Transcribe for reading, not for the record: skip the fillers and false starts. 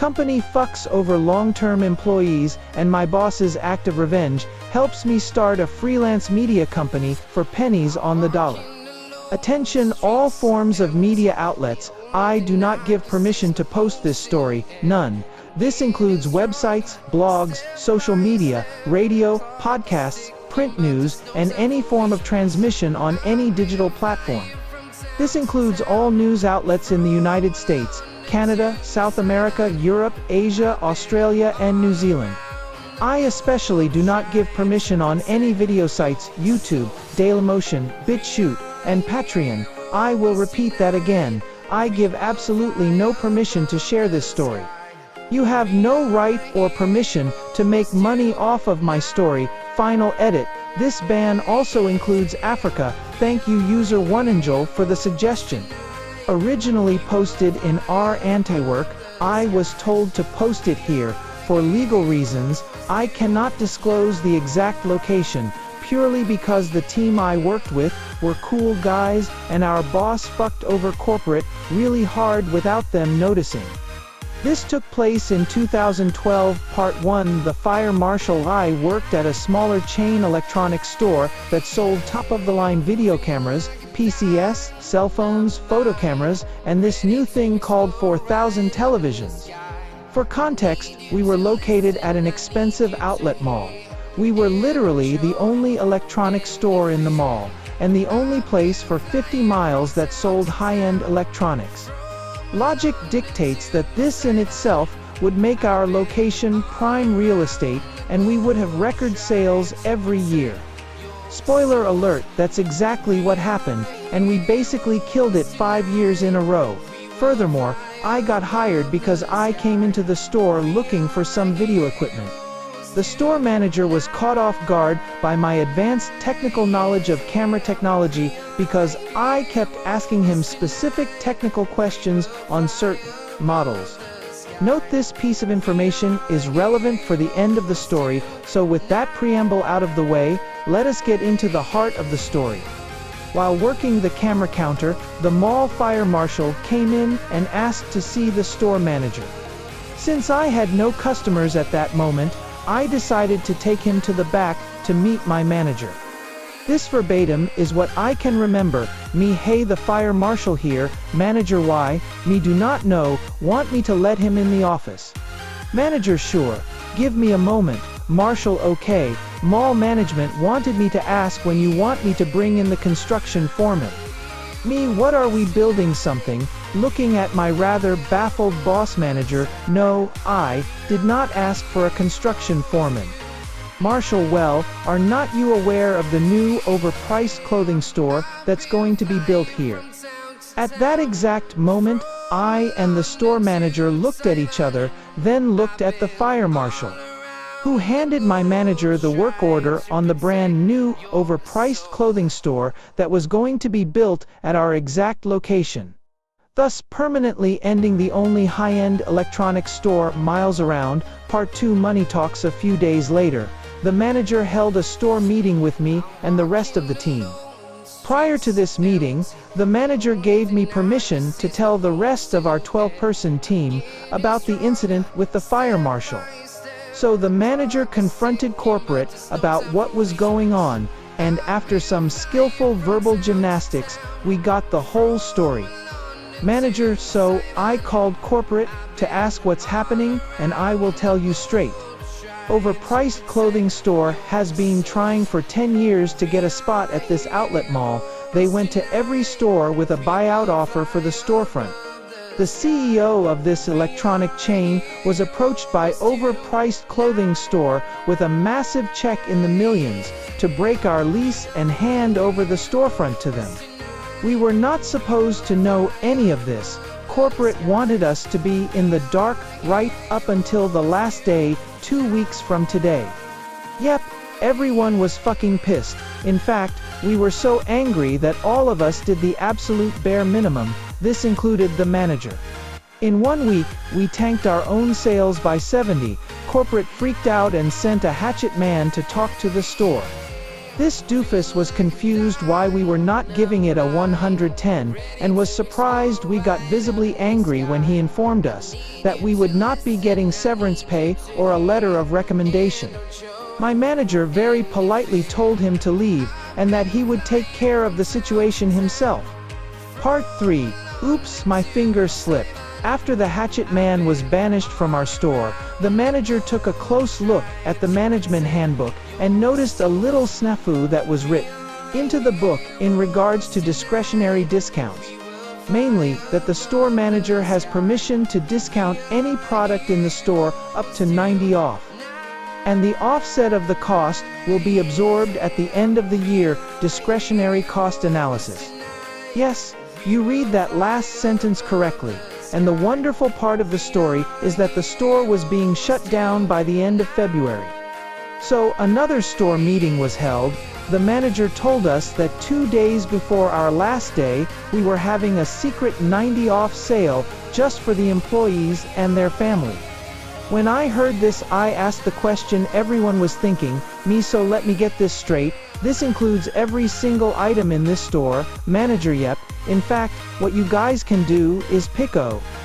company fucks over long-term employees, and my boss's act of revenge helps me start a freelance media company for pennies on the dollar. Attention all forms of media outlets, I do not give permission to post this story, none. This includes websites, blogs, social media, radio, podcasts, print news, and any form of transmission on any digital platform. This includes all news outlets in the United States, Canada, South America, Europe, Asia, Australia, and New Zealand. I especially do not give permission on any video sites, YouTube, Dailymotion, BitChute, and Patreon. I will repeat that again. I give absolutely no permission to share this story. You have no right or permission to make money off of my story. Final edit. This ban also includes Africa. Thank you user OneAngel for the suggestion. Originally posted in our anti-work, I was told to post it here. For legal reasons, I cannot disclose the exact location, purely because the team I worked with were cool guys, and our boss fucked over corporate really hard without them noticing. This took place in 2012. Part 1. The fire marshal. I worked at a smaller chain electronics store that sold top-of-the-line video cameras, PCS, cell phones, photo cameras, and this new thing called 4,000 televisions. For context, we were located at an expensive outlet mall. We were literally the only electronics store in the mall, and the only place for 50 miles that sold high-end electronics. Logic dictates that this in itself would make our location prime real estate, and we would have record sales every year. Spoiler alert, that's exactly what happened, and we basically killed it 5 years in a row. Furthermore, I got hired because I came into the store looking for some video equipment. The store manager was caught off guard by my advanced technical knowledge of camera technology because I kept asking him specific technical questions on certain models. Note this piece of information is relevant for the end of the story, so with that preamble out of the way, let us get into the heart of the story. While working the camera counter, the mall fire marshal came in and asked to see the store manager. Since I had no customers at that moment, I decided to take him to the back to meet my manager. This verbatim is what I can remember. Me, hey, the fire marshal here. Manager, why? Me, do not know. Want me to let him in the office? Manager, sure. Give me a moment. Marshal, okay. Mall management wanted me to ask when you want me to bring in the construction foreman. Me, what are we building something? Looking at my rather baffled boss. Manager, no, I did not ask for a construction foreman. Marshal, well, are not you aware of the new overpriced clothing store that's going to be built here? At that exact moment, I and the store manager looked at each other, then looked at the fire marshal, who handed my manager the work order on the brand new, overpriced clothing store that was going to be built at our exact location, thus permanently ending the only high-end electronics store miles around. Part 2. Money talks. A few days later, the manager held a store meeting with me and the rest of the team. Prior to this meeting, the manager gave me permission to tell the rest of our 12-person team about the incident with the fire marshal. So the manager confronted corporate about what was going on, and after some skillful verbal gymnastics, we got the whole story. Manager, so I called corporate to ask what's happening, and I will tell you straight. Overpriced clothing store has been trying for 10 years to get a spot at this outlet mall. They went to every store with a buyout offer for the storefront. The CEO of this electronic chain was approached by overpriced clothing store with a massive check in the millions to break our lease and hand over the storefront to them. We were not supposed to know any of this. Corporate wanted us to be in the dark right up until the last day, 2 weeks from today. Yep, everyone was fucking pissed. In fact, we were so angry that all of us did the absolute bare minimum. This included the manager. In 1 week, we tanked our own sales by 70. Corporate freaked out and sent a hatchet man to talk to the store. This doofus was confused why we were not giving it a 110, and was surprised we got visibly angry when he informed us that we would not be getting severance pay or a letter of recommendation. My manager very politely told him to leave, and that he would take care of the situation himself. Part 3. Oops, my fingers slipped. After the hatchet man was banished from our store, the manager took a close look at the management handbook and noticed a little snafu that was written into the book in regards to discretionary discounts. Mainly, that the store manager has permission to discount any product in the store up to 90 off. And the offset of the cost will be absorbed at the end of the year discretionary cost analysis. Yes, you read that last sentence correctly. And the wonderful part of the story is that the store was being shut down by the end of February. So another store meeting was held. The manager told us that 2 days before our last day, we were having a secret 90 off sale just for the employees and their family. When I heard this, I asked the question everyone was thinking, me, so let me get this straight. This includes every single item in this store. Manager: yep. In fact, what you guys can do is pick